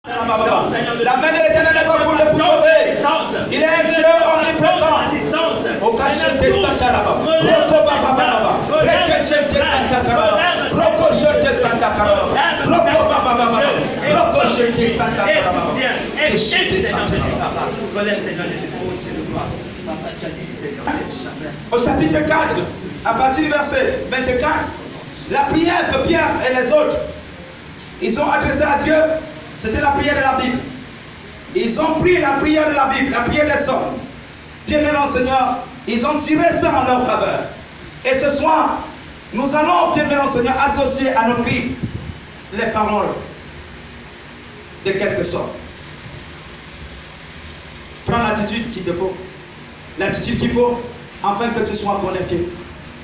La main de l'Éternel est pas pour le sauver. Il est un Dieu omniprésent. Au cachet de Santa Raba. Roko Baba Baba. Rekeshe de Santa Karaba. Roko de Santa Karaba. Roko Baba Baba. Roko de Santa Karaba. Et chef de Seigneur Jésus, Papa. Relève Seigneur Jésus, pour au-dessus de gloire. Papa, tu as dit Seigneur, laisse jamais. Au chapitre 4, à partir du verset 24, la prière que Pierre et les autres, ils ont adressé à Dieu, c'était la prière de la Bible. Ils ont pris la prière de la Bible, la prière des hommes. Bien maintenant, Seigneur, ils ont tiré ça en leur faveur. Et ce soir, nous allons, bien maintenant, Seigneur, associer à nos cris les paroles de quelque sorte. Prends l'attitude qu'il te faut. L'attitude qu'il faut, afin que tu sois connecté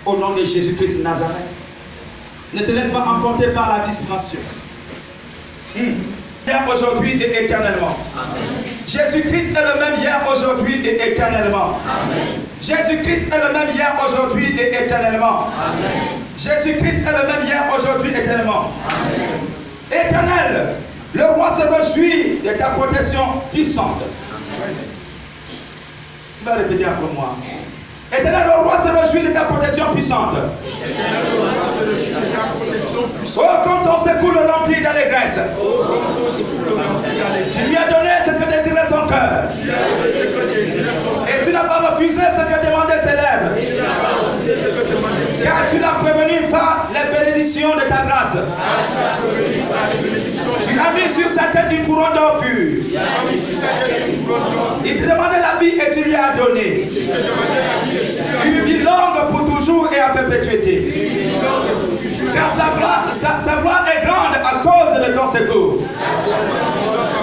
au nom de Jésus-Christ de Nazareth. Ne te laisse pas emporter par la distraction. Hier, aujourd'hui et éternellement. Jésus-Christ est le même hier, aujourd'hui et éternellement. Jésus-Christ est le même hier, aujourd'hui et éternellement. Jésus-Christ est le même hier, aujourd'hui et éternellement. Éternel, le roi se réjouit de ta protection puissante. Tu vas répéter après moi. Éternel, le roi se réjouit de ta protection puissante. Oh, comme ton secours le remplit d'allégresse. Tu lui as donné ce que désirait son cœur. Et tu n'as pas refusé ce que demandaient ses lèvres. Car tu l'as prévenu par les bénédictions de ta grâce. Tu as mis sur sa tête une couronne d'or pur. Il te demandait la vie et tu lui as donné. Une vie longue pour toujours et à perpétuité. Car sa gloire est grande à cause de ton secours.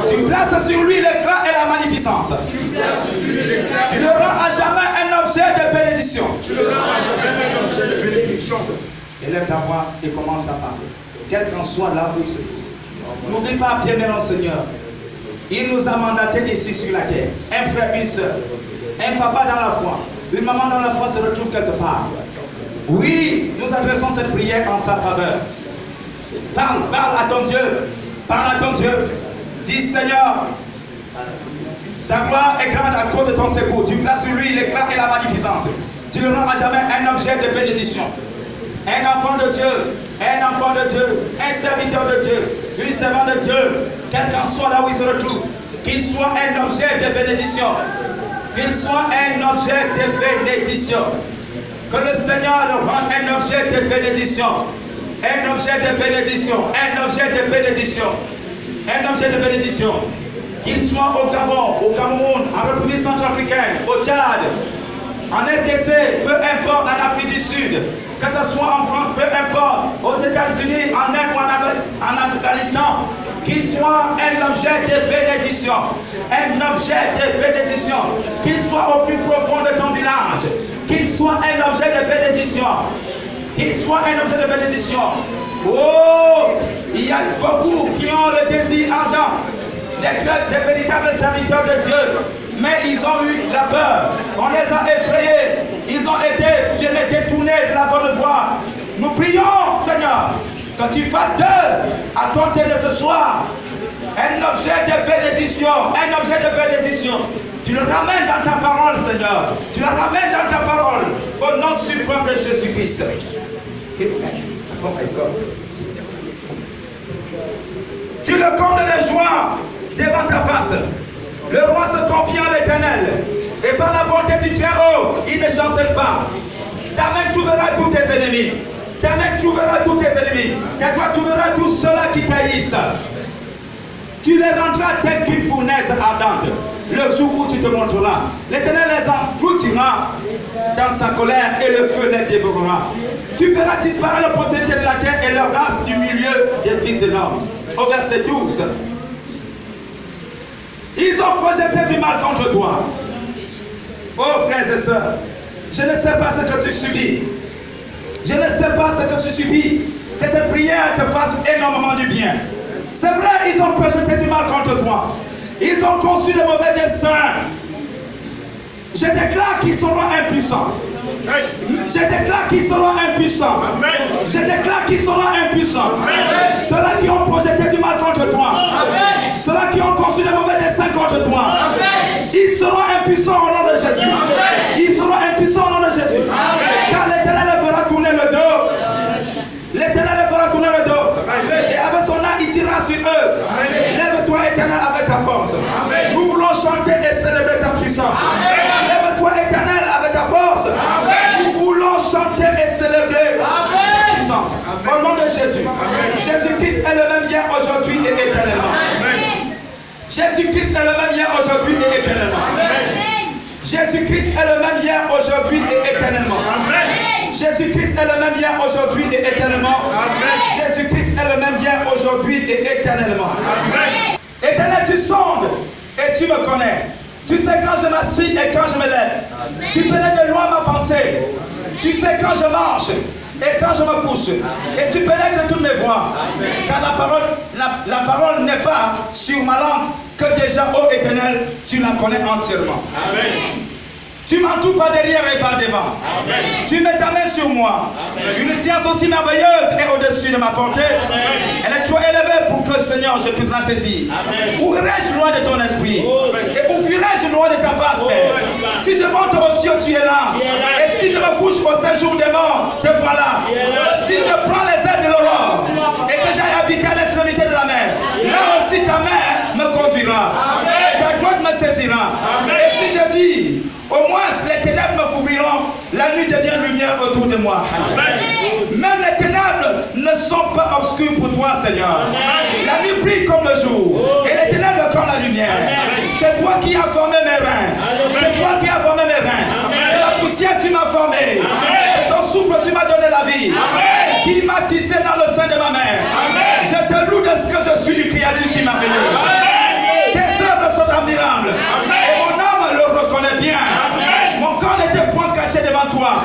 Tu places sur lui l'éclat et la magnificence. Tu le rends à jamais un objet de bénédiction. Élève ta voix et commence à parler. Quel qu'en soit là où il se trouve. N'oublie pas, bien-aimé Seigneur, il nous a mandaté ici sur la terre. Un frère, une soeur, un papa dans la foi, une maman dans la foi se retrouve quelque part. Oui, nous adressons cette prière en sa faveur. Parle à ton Dieu. Parle à ton Dieu. Dis Seigneur, sa gloire est grande à cause de ton secours. Tu places sur lui l'éclat et la magnificence. Tu le rends à jamais un objet de bénédiction. Un enfant de Dieu, un enfant de Dieu, un serviteur de Dieu, une servante de Dieu, quel qu'en soit là où il se retrouve, qu'il soit un objet de bénédiction. Qu'il soit un objet de bénédiction. Que le Seigneur le rende un objet de bénédiction. Un objet de bénédiction. Un objet de bénédiction. Un objet de bénédiction. Qu'il soit au Gabon, au Cameroun, en République centrafricaine, au Tchad, en RDC, peu importe, en Afrique du Sud, que ce soit en France, peu importe, aux États-Unis, en Inde ou en Afghanistan, qu'il soit un objet de bénédiction. Un objet de bénédiction. Qu'il soit au plus profond de ton village. Qu'il soit un objet de bénédiction. Qu'il soit un objet de bénédiction. Oh, il y a beaucoup qui ont le désir ardent d'être des véritables serviteurs de Dieu. Mais ils ont eu la peur. On les a effrayés. Ils ont été détournés de la bonne voie. Nous prions, Seigneur, que tu fasses d'eux, à compter de ce soir, un objet de bénédiction. Un objet de bénédiction. Tu le ramènes dans ta parole, Seigneur. Tu le ramènes dans ta parole. Au nom suprême de Jésus-Christ. Oh my God. Tu le combles de joie devant ta face. Le roi se confie en l'Éternel. Et par la bonté du Très-Haut, il ne chancelle pas. Ta main trouvera tous tes ennemis. Ta main trouvera tous tes ennemis. Ta doigt trouvera tous ceux-là qui taillissent. Tu les rendras tels qu'une fournaise ardente. Le jour où tu te montreras, l'Éternel les engloutira dans sa colère et le feu les dévorera. Tu feras disparaître la prospérité de la terre et leur race du milieu des fils de l'homme. Au verset 12. Ils ont projeté du mal contre toi. Oh frères et sœurs, je ne sais pas ce que tu subis. Je ne sais pas ce que tu subis. Que cette prière te fasse énormément du bien. C'est vrai, ils ont projeté du mal contre toi. Ils ont conçu de mauvais desseins. Je déclare qu'ils seront impuissants. Je déclare qu'ils seront impuissants. Je déclare qu'ils seront impuissants. Ceux-là qui ont projeté du mal contre toi. Ceux-là qui ont conçu des mauvais desseins contre toi. Ils seront impuissants au nom de Jésus. Ils seront impuissants au nom de Jésus. Car l'Éternel leur fera tourner le dos. L'Éternel leur fera tourner le dos. Et avec son âme, il tirera sur eux. Lève-toi, Éternel, avec ta force. Nous voulons chanter et célébrer ta puissance. Lève-toi, Éternel, avec ta force. Nous voulons chanter et célébrer ta puissance. Au nom de Jésus. Jésus-Christ est le même hier, aujourd'hui et éternellement. Jésus-Christ est le même hier, aujourd'hui et éternellement. Jésus-Christ est le même hier, aujourd'hui et éternellement. Jésus-Christ est le même hier, aujourd'hui et éternellement. Jésus-Christ est le même hier, aujourd'hui et éternellement. Éternel, tu sondes et tu me connais. Tu sais quand je m'assis et quand je me lève. Tu pénètres de loin ma pensée. Tu sais quand je marche et quand je me couche. Et tu pénètres toutes mes voies. Car la parole n'est pas sur ma langue que déjà, ô Éternel, tu la connais entièrement. Amen. Tu m'entoures par derrière et par devant. Amen. Tu mets ta main sur moi. Amen. Une science aussi merveilleuse est au-dessus de ma portée. Amen. Elle est trop élevée pour que, Seigneur, je puisse la saisir. Où irai-je loin de ton esprit? Et où fuirai-je loin de ta face, Père? Si je monte aux cieux, tu es là. Et si je me couche au séjour des morts, te voilà. Si je prends les ailes de l'aurore et que j'aille habiter à l'extrémité de la mer, là aussi ta main me conduira. Et ta droite me saisira. Et si je dis, au moins les ténèbres me couvriront, la nuit devient lumière autour de moi. Même les ténèbres ne sont pas obscures pour toi, Seigneur. La nuit brille comme le jour et les ténèbres comme la lumière. C'est toi qui as formé mes reins. C'est toi qui as formé mes reins. Et la poussière tu m'as formé. Et ton souffle tu m'as donné la vie. Qui m'a tissé dans le sein de ma mère. Je te loue de ce que je suis, une créature si merveilleuse. Tes œuvres sont admirables. Et mon âme le reconnaît bien. Mon corps n'était point caché devant toi.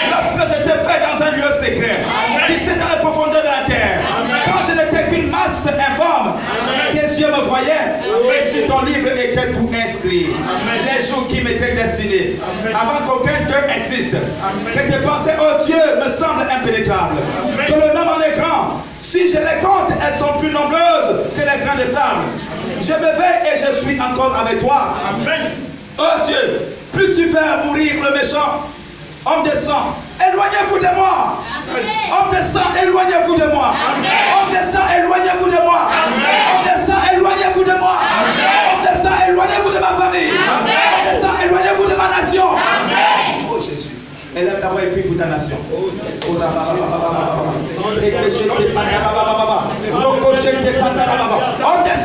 Lorsque je t'ai fait dans un lieu secret. Tu sais dans les profondeurs de la terre. Quand je n'étais qu'une masse informe. Tes yeux me voyaient. Et sur ton livre était tout inscrit. Les jours qui m'étaient destinés. Avant qu'aucun Dieu existe. Que tes pensées, oh Dieu, me semblent impénétrables. Que le nombre en est grand. Si je les compte, elles sont plus nombreuses que les grains de sable. Je me vais et je suis encore avec toi. Amen. Oh Dieu, plus tu fais mourir le méchant, homme de sang, éloignez-vous de moi. Amen. Homme de sang, éloignez-vous de moi. Amen. Homme de sang, éloignez-vous de moi. Amen. Homme de sang, éloignez-vous de moi. Amen. Homme de sang, éloignez-vous de ma famille. Amen. Homme de sang, éloignez-vous de ma nation. Amen. Oh Jésus. Élève ta voix et prie pour ta nation. Homme de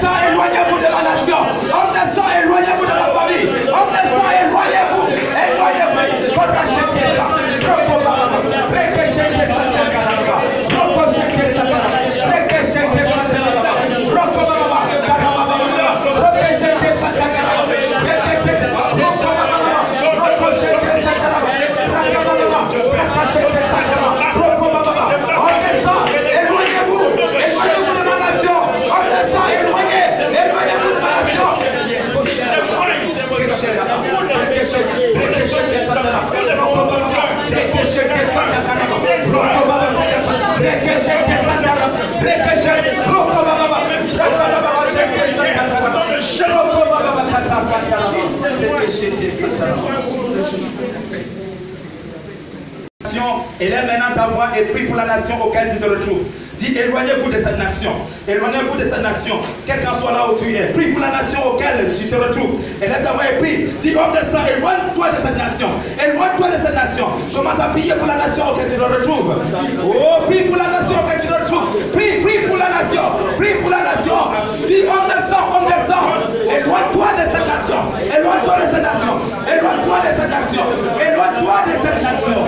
sang, éloignez-vous de ma nation. Homme de sang, éloignez-vous de ma famille. Homme de sang, éloignez-vous. Éloignez-vous. Élève maintenant ta voix et prie pour la nation auquel tu te retrouves. Dis, éloignez-vous de cette nation. Éloignez-vous de cette nation. Quel qu'en soit là où tu es. Prie pour la nation auquel tu te retrouves. Élève ta voix et prie. Dis, homme de sang, éloigne-toi de cette nation. Éloigne-toi de cette nation. Commence à prier pour la nation auquel tu te retrouves. Oh, prie pour la nation auquel tu te retrouves. Prie pour la nation. Prie pour la nation. Dis, homme de sang, éloigne-toi de cette nation. Éloigne-toi de cette nation. Éloigne-toi de cette nation. Éloigne-toi de cette nation.